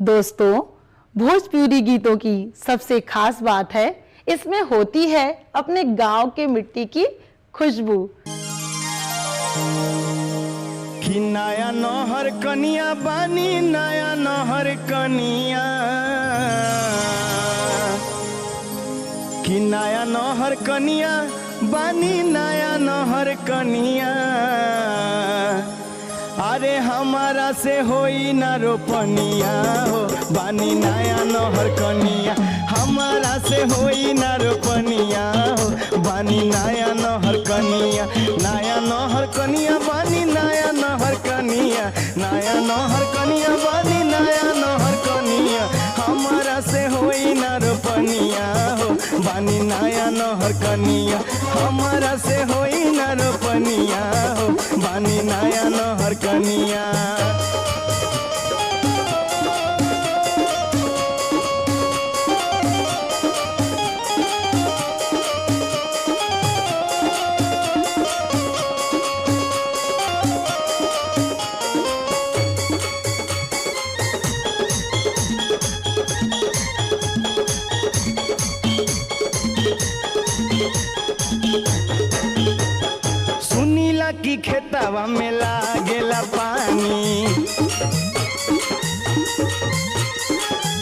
दोस्तों, भोजपुरी गीतों की सबसे खास बात है इसमें होती है अपने गांव के मिट्टी की खुशबू। कि नया नहर कनिया बानी, नया नहर कनिया, कि नया नहर कनिया बानी, नया नहर कनिया। अरे हमारा से होई ना रोपनिया हो, बानी नया नहर कनिया। हमारा से होई ना रोपनिया हो, बानी नया नहर कनिया। नया नहर कनिया बानी, नया नहर कनिया, नया नहर कनिया बानी, नया नहर कनिया। हमारा से होई ना रोपनिया हो, बानी नया नहर कनिया। हमारा से होई ना रोपनिया हो, बानी नया नहर कनिया। सुनीला की खेतवा में लागेला पानी,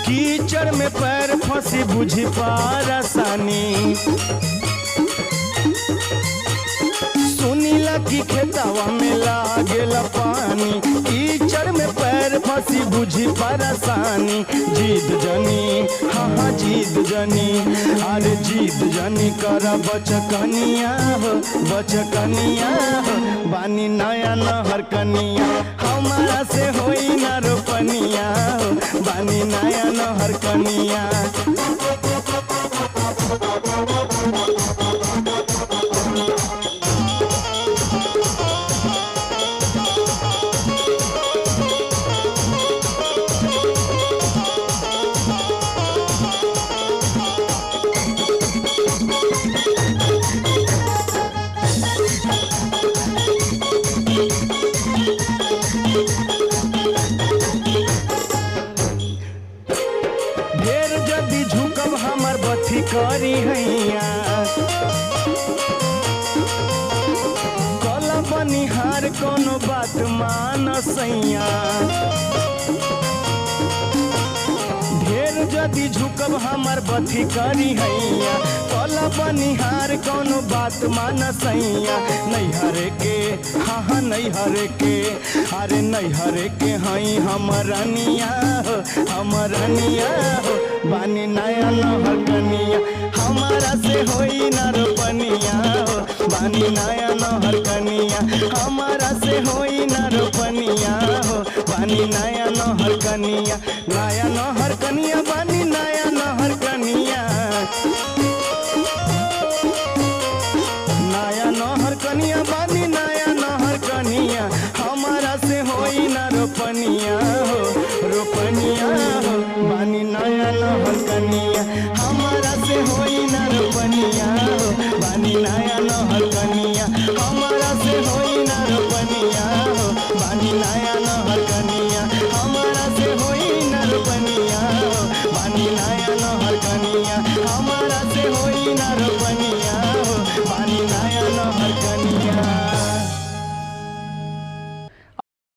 कीचड़ में पैर फंसी बुझी परेशानी। सुनीला की खेतवा में लागेला पानी, कीचड़ में पैर फंसी बुझी परेशानी। जीत जनी, हाँ जीत जनी, अरे जीत जनी कर बचकनिया हो, बचकनिया हो, बानी नया नहर कनिया। हमारा से होई ना रोपनिया हो, बानी नया नहर कनिया। ढेर जदी झुकब हमर बथी करी हैया, कल बनिहार कोनो बात मान सैया। ढेर जदी झुकब हमर बथी करी हैया, कल बनिहार कोनो बात मान सैया। नैहरे के, हाँ हाँ नैहरे के, अरे नैहरे के हई हमरनिया हो, हमरनिया हो, बानी नया नहर कनिया। हमारा से होई ना रोपनिया हो, बानी नया नहर कनिया। हमारा से होई ना रोपनिया हो, बानी नया नहर कनिया। नया नहर कनिया बानी नया नहर कनिया। नया नहर कनिया बानी नया नहर कनिया। हमारा से होई ना रोपनिया हो, रोपनिया हो, बानी नया नहर कनिया। हमारा से होई ना रोपनिया हो, बानी नया नहर कनिया। हमारा से होई ना रोपनिया हो, बानी नया नहर कनिया।